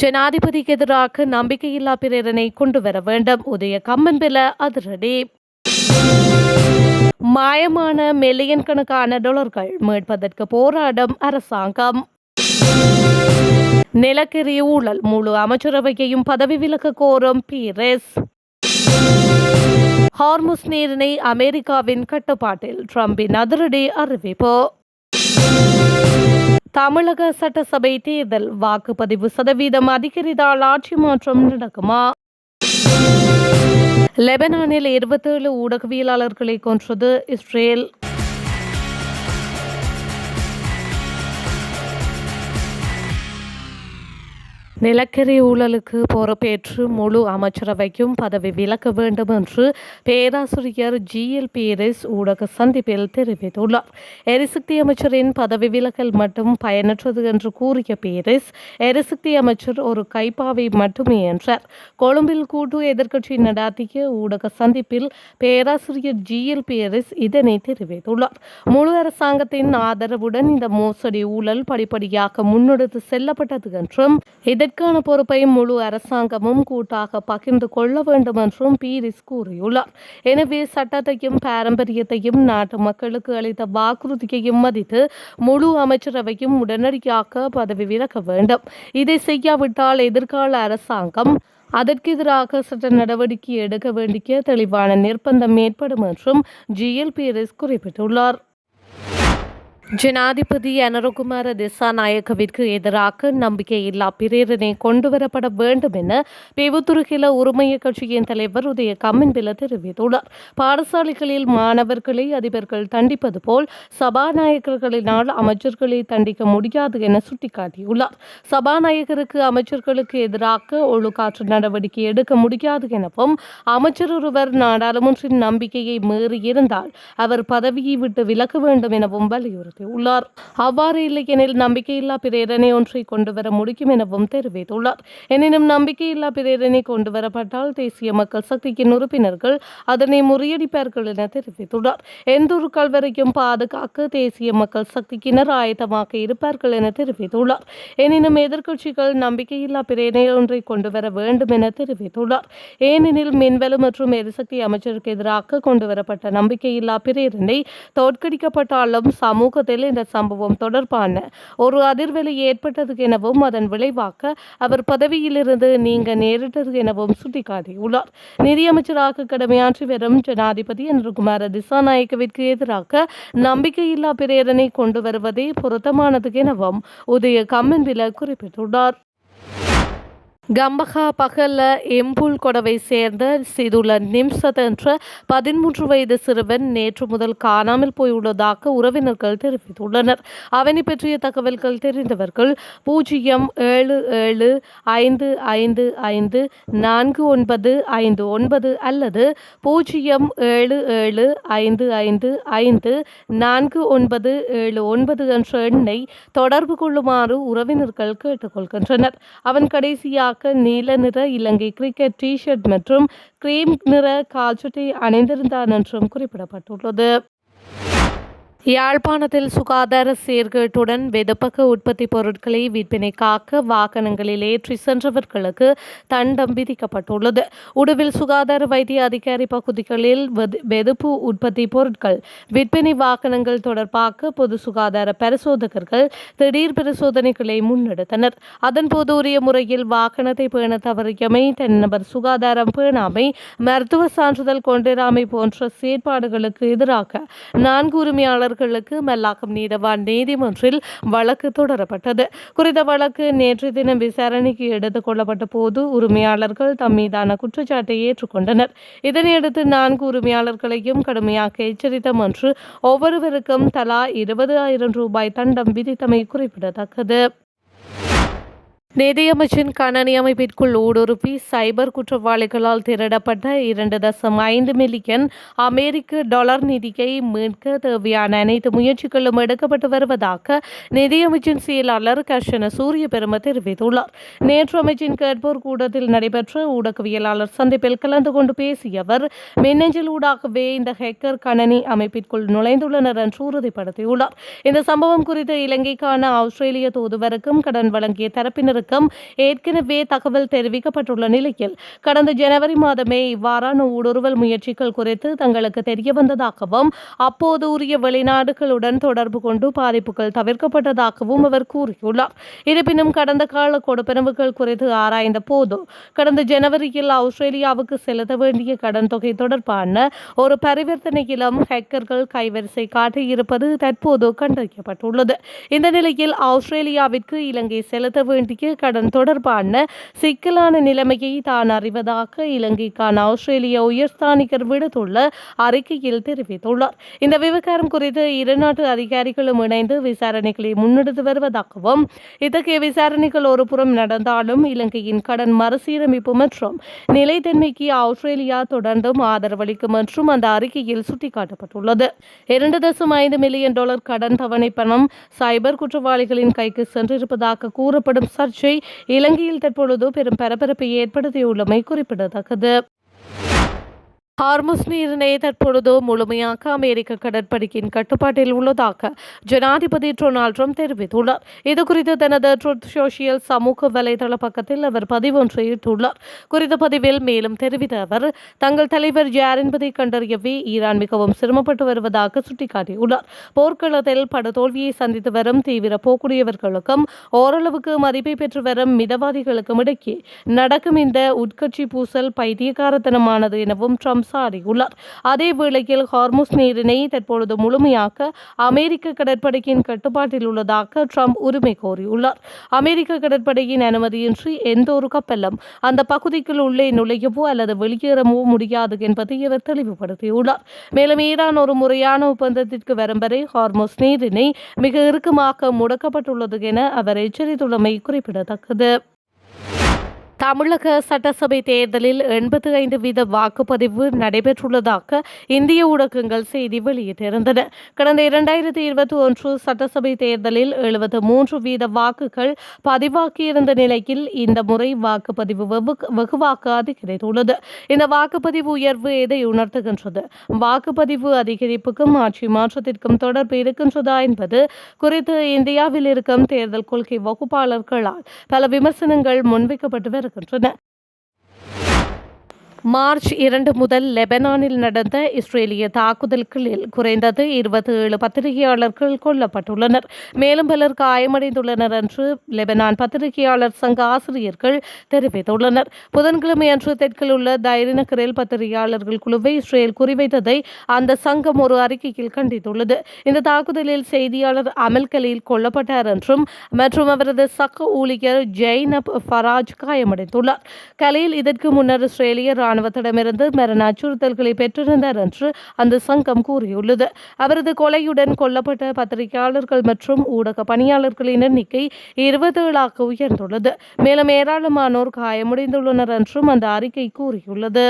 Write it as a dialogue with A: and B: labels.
A: ஜனாதிபதிக்கு எதிராக நம்பிக்கையில்லா பிரேரணை கொண்டுவர வேண்டும். உதய கம்மன்பில அதிரடி. மாயமான மில்லியன் கணக்கான டாலர்கள் மீட்பதற்கு போராடும் அரசாங்கம். நிலக்கரி ஊழல் முழு அமைச்சரவையையும் பதவி விலக்க கோரும் பீரிஸ். ஹார்முஸ் நீரிணை அமெரிக்காவின் கட்டுப்பாட்டில் ட்ரம்பின் அதிரடி அறிவிப்பு. தமிழக சட்டசபை தேர்தல் வாக்குப்பதிவு சதவீதம் அதிகரித்தால் ஆட்சி மாற்றம் நடக்குமா? லெபனானில் 27 ஊடகவியலாளர்களை கொன்றது இஸ்ரேல். நிலக்கரி ஊழலுக்கு பொறுப்பேற்று முழு அமைச்சரவைக்கும் பதவி விலக்க வேண்டும் என்று பேராசிரியர் GL பீரிஸ் ஊடக சந்திப்பில் தெரிவித்துள்ளார். எரிசக்தி அமைச்சரின் பதவி விலகல் மட்டும் பயனற்றது என்று கூறிய பீரிஸ், எரிசக்தி அமைச்சர் ஒரு கைப்பாவை மட்டுமே என்றார். கொழும்பில் கூட்டு எதிர்க்கட்சி நடாத்திய ஊடக சந்திப்பில் பேராசிரியர் GL பீரிஸ் இதனை தெரிவித்துள்ளார். முழு அரசாங்கத்தின் ஆதரவுடன் இந்த மோசடி ஊழல் படிப்படியாக முன்னெடுத்து செல்லப்பட்டது என்றும் இதற்கான பொறுப்பை முழு அரசாங்கமும் கூட்டாக பகிர்ந்து கொள்ள வேண்டும் என்றும் பீரிஸ் கூறியுள்ளார். எனவே சட்டத்தையும் பாரம்பரியத்தையும் நாட்டு மக்களுக்கு அளித்த வாக்குறுதியையும் மதித்து முழு அமைச்சரவையும் உடனடியாக பதவி விலக வேண்டும். இதை செய்யாவிட்டால் எதிர்கால அரசாங்கம் அதற்கு எதிராக சட்ட நடவடிக்கை எடுக்க வேண்டிய தெளிவான நிர்பந்தம் ஏற்படும் என்றும் GL பீரிஸ் குறிப்பிட்டுள்ளார். ஜனாதிபதி அனுரகுமார திசாநாயக்கவிற்கு எதிராக நம்பிக்கையில்லா பிரேரணை கொண்டுவரப்பட வேண்டும் என பெவுத்துருகில உரிமைய கட்சியின் தலைவர் உதய கம்மன்பில தெரிவித்துள்ளார். பாடசாலைகளில் மாணவர்களை அதிபர்கள் தண்டிப்பது போல் சபாநாயகர்களினால் அமைச்சர்களை தண்டிக்க முடியாது என சுட்டிக்காட்டியுள்ளார். சபாநாயகருக்கு அமைச்சர்களுக்கு எதிராக ஒழுக்காற்று நடவடிக்கை எடுக்க முடியாது எனவும் அமைச்சர் ஒருவர் நாடாளுமன்றின் நம்பிக்கையை மீறியிருந்தால் அவர் பதவியை விட்டு விலக வேண்டும் எனவும் வலியுறுத்தினார். உள்ளார். அவ்வாறு இல்லையெனில் நம்பிக்கையில்லா பிரேரணை ஒன்றை கொண்டுவர முடியும் எனவும் தெரிவித்துள்ளார். எனினும் நம்பிக்கையில்லா பிரேரணை கொண்டுவரப்பட்டால் தேசிய மக்கள் சக்தியின் உறுப்பினர்கள் அதனை முறியடிப்பார்கள் என தெரிவித்துள்ளார். எந்தொரு கல்வரையும் பாதுகாக்க தேசிய மக்கள் சக்தியினர் ஆயத்தமாக இருப்பார்கள் என தெரிவித்துள்ளார். எனினும் எதிர்க்கட்சிகள் நம்பிக்கையில்லா பிரேரணை ஒன்றை கொண்டுவர வேண்டும் என தெரிவித்துள்ளார். ஏனெனில் மின்வெளு மற்றும் எரிசக்தி அமைச்சருக்கு எதிராக கொண்டுவரப்பட்ட நம்பிக்கையில்லா பிரேரணை தோற்கடிக்கப்பட்டாலும் சமூக இந்த சம்பவம் தொடர்பான ஒரு அதிர்வலை ஏற்பட்டது எனவும் அதன் விளைவாக அவர் பதவியிலிருந்து நீங்க நேரிட்டது எனவும் சுட்டிக்காட்டியுள்ளார். நிதியமைச்சராக கடமையாற்றி வரும் ஜனாதிபதி அனுரகுமார திசாநாயக்கவிற்கு எதிராக நம்பிக்கையில்லா பிரேரணை கொண்டு வருவதே பொருத்தமானது எனவும் உதய கம்மன்பில குறிப்பிட்டுள்ளார். கம்பஹா பகல்ல எம்புல் கொடவை சேர்ந்த சிதுல நிம்சத் என்ற 13 வயது சிறுவன் நேற்று முதல் காணாமல் போயுள்ளதாக உறவினர்கள் தெரிவித்துள்ளனர். அவனை பற்றிய தகவல்கள் தெரிந்தவர்கள் 07755549559 அல்லது 077555497 என்ற எண்ணை தொடர்பு கொள்ளுமாறு உறவினர்கள் கேட்டுக்கொள்கின்றனர். அவன் கடைசியாக நீல நிற இலங்கை கிரிக்கெட் டி-ஷர்ட் மற்றும் கிரீம் நிற கால்சட்டை அணிந்திருந்தான் என்றும் குறிப்பிடப்பட்டுள்ளது. யாழ்ப்பாணத்தில் சுகாதார சீர்கேட்டுடன் வெதுப்பக உற்பத்தி பொருட்களை விற்பனைக்காக வாகனங்களில் ஏற்றி சென்றவர்களுக்கு தண்டம் விதிக்கப்பட்டுள்ளது. உடுவில் சுகாதார வைத்திய அதிகாரி பகுதிகளில் வெதுப்பு உற்பத்தி பொருட்கள் விற்பனை வாகனங்கள் தொடர்பாக பொது சுகாதார பரிசோதகர்கள் திடீர் பரிசோதனைகளை முன்னெடுத்தனர். அதன்போது உரிய முறையில் வாகனத்தை பேண தவறியமை, தனிநபர் சுகாதாரம் பேணாமை, மருத்துவ சான்றிதழ் கொண்டிராமை போன்ற செயற்பாடுகளுக்கு எதிராக 4 உரிமையாளர்களுக்கு மல்லாகம் நீதவான் நீதிமன்றில் வழக்கு தொடரப்பட்டது. குறித்த வழக்கு நேற்று தினம் விசாரணைக்கு எடுத்துக் கொள்ளப்பட்ட போது உரிமையாளர்கள் தம் மீதான குற்றச்சாட்டை ஏற்றுக்கொண்டனர். இதனையடுத்து 4 உரிமையாளர்களையும் கடுமையாக எச்சரித்தம் என்று ஒவ்வொருவருக்கும் தலா 20,000 ரூபாய் தண்டம் விதித்தமை குறிப்பிடத்தக்கது. நிதியமைச்சின் கணனி அமைப்பிற்குள் ஊடுருவி சைபர் குற்றவாளிகளால் திருடப்பட்ட 2.5 மில்லியன் அமெரிக்க டாலர் நிதியை மீட்க தேவையான அனைத்து முயற்சிகளும் எடுக்கப்பட்டு வருவதாக நிதியமைச்சின் செயலாளர் கர்ஷன சூரியபெரும தெரிவித்துள்ளார். நேற்று அமைச்சின் கேட்போர் கூடத்தில் நடைபெற்ற ஊடகவியலாளர் சந்திப்பில் கலந்து கொண்டு பேசிய அவர், மின்னஞ்சல் ஊடாகவே இந்த ஹேக்கர் கணனி அமைப்பிற்குள் நுழைந்துள்ளனர் என்று உறுதிப்படுத்தியுள்ளார். இந்த சம்பவம் குறித்து இலங்கைக்கான ஆஸ்திரேலிய தூதுவருக்கும் கடன் வழங்கிய தரப்பினர் தரப்பினருக்கும் ஏற்கனவே தகவல் தெரிவிக்கப்பட்டுள்ள நிலையில் கடந்த ஜனவரி மாதமே இவ்வாறான ஊடுருவல் முயற்சிகள் குறித்து தங்களுக்கு தெரிய வந்ததாகவும் அப்போது உரிய வெளிநாடுகளுடன் தொடர்பு கொண்டு பாதிப்புகள் தவிர்க்கப்பட்டதாகவும் அவர் கூறியுள்ளார். இருப்பினும் கடந்த கால கொடுப்பனவுகள் குறித்து ஆராய்ந்த போது கடந்த ஜனவரியில் ஆஸ்திரேலியாவுக்கு செலுத்த வேண்டிய கடன் தொகை தொடர்பான ஒரு பரிவர்த்தனையிலும் ஹேக்கர்கள் கைவரிசை காட்டியிருப்பது தற்போது கண்டறியப்பட்டுள்ளது. இந்த நிலையில் ஆஸ்திரேலியாவிற்கு இலங்கை செலுத்த வேண்டிய கடன் தொடர்பான சிக்கலான நிலைமையை தான் அறிவதாக இலங்கைக்கான ஆஸ்திரேலிய உயர்ஸ்தானிகர் விடுத்துள்ள அறிக்கையில் தெரிவித்துள்ளார். இந்த விவகாரம் குறித்து இரு நாட்டு அதிகாரிகளும் இணைந்து விசாரணைகளை முன்னெடுத்து வருவதாகவும் இத்தகைய விசாரணைகள் ஒருபுறம் நடந்தாலும் இலங்கையின் கடன் மறுசீரமைப்பு மற்றும் நிலைத்தன்மைக்கு ஆஸ்திரேலியா தொடர்ந்தும் ஆதரவளிக்கும் என்றும் அந்த அறிக்கையில் சுட்டிக்காட்டப்பட்டுள்ளது. 2.5 மில்லியன் டாலர் கடன் தவணை பணம் சைபர் குற்றவாளிகளின் கைக்கு சென்றிருப்பதாக கூறப்படும் சர்ச்சை இலங்கையில் தற்பொழுது பெரும் பரபரப்பை ஏற்படுத்தியுள்ளமை குறிப்பிடத்தக்கது. ஹார்முஸ் நீரிணை தற்பொழுது முழுமையாக அமெரிக்க கடற்படையின் கட்டுப்பாட்டில் உள்ளதாக ஜனாதிபதி டொனால்ட் ட்ரம்ப் தெரிவித்துள்ளார். இதுகுறித்து தனது ட்ரூத் சோஷியல் சமூக வலைதள பக்கத்தில் அவர் பதிவொன்றை இட்டுள்ளார். குறித்த பதிவில் மேலும் தெரிவித்த அவர், தங்கள் தலைவர் யார் என்பதை கண்டறியவே ஈரான் மிகவும் சிரமப்பட்டு வருவதாக சுட்டிக்காட்டியுள்ளார். போர்க்களத்தில் படுதோல்வியை சந்தித்து வரும் தீவிர போக்குடையவர்களுக்கும் ஓரளவுக்கு மதிப்பை பெற்று வரும் மிதவாதிகளுக்கும் இடையே நடக்கும் இந்த உட்கட்சி பூசல் பைத்தியக்காரத்தனமானது எனவும் ட்ரம்ப் சாடியுள்ளார். அதே வேளையில் ஹார்முஸ் நீரிணை தற்பொழுது முழுமையாக அமெரிக்க கடற்படையின் கட்டுப்பாட்டில் உள்ளதாக ட்ரம்ப் உரிமை கோரியுள்ளார். அமெரிக்க கடற்படையின் அனுமதியின்றி எந்த ஒரு கப்பலும் அந்த பகுதிக்குள் உள்ளே நுழையவோ அல்லது வெளியேறவோ முடியாது என்பதை இவர் தெளிவுபடுத்தியுள்ளார். மேலும் ஈரான் ஒரு முறையான ஒப்பந்தத்திற்கு வரும் வரை ஹார்முஸ் நீரிணை மிக இறுக்கமாக முடக்கப்பட்டுள்ளது என அவர் எச்சரித்துள்ளமை குறிப்பிடத்தக்கது. தமிழக சட்டசபை தேர்தலில் 85% வாக்குப்பதிவு நடைபெற்றுள்ளதாக இந்திய ஊடகங்கள் செய்தி வெளியிட்டிருந்தன. கடந்த 2021 சட்டசபை தேர்தலில் 73% வாக்குகள் பதிவாகியிருந்த நிலையில் இந்த முறை வாக்குப்பதிவு வெகுவாக அதிகரித்துள்ளது. இந்த வாக்குப்பதிவு உயர்வு எதை உணர்த்துகின்றது? வாக்குப்பதிவு அதிகரிப்புக்கும் ஆட்சி மாற்றத்திற்கும் தொடர்பு இருக்கின்றதா என்பது குறித்து இந்தியாவில் இருக்கும் தேர்தல் கொள்கை வகுப்பாளர்களால் பல விமர்சனங்கள் முன்வைக்கப்பட்டு வருகின்றன. மார்ச் 2 முதல் லெபனானில் நடந்த இஸ்ரேலிய தாக்குதல்களில் குறைந்தது 27 பத்திரிகையாளர்கள் கொல்லப்பட்டுள்ளனர். மேலும் பலர் காயமடைந்துள்ளனர் என்று லெபனான் பத்திரிகையாளர் சங்க ஆசிரியர்கள் தெரிவித்துள்ளனர். புதன்கிழமை அன்று தெற்கில் உள்ள தைரி நகரில் பத்திரிகையாளர்கள் குழுவை இஸ்ரேல் குறிவைத்ததை அந்த சங்கம் ஒரு அறிக்கையில் கண்டித்துள்ளது. இந்த தாக்குதலில் செய்தியாளர் அமல் கலீல் கொல்லப்பட்டார் என்றும் மற்றும் அவரது சக ஊழியர் ஜெய்னப் ஃபராஜ் காயமடைந்துள்ளார். கலீல் இதற்கு முன்னர் இஸ்ரேலிய இராணுவத்திடமிருந்து மரண அச்சுறுத்தல்களை பெற்றிருந்தார் என்று அந்த சங்கம் கூறியுள்ளது. அவரது கொலையுடன் கொல்லப்பட்ட பத்திரிகையாளர்கள் மற்றும் ஊடக பணியாளர்களின் எண்ணிக்கை 27 உயர்ந்துள்ளது. மேலும் ஏராளமானோர் காயமடைந்துள்ளனர் என்றும் அந்த அறிக்கை கூறியுள்ளது.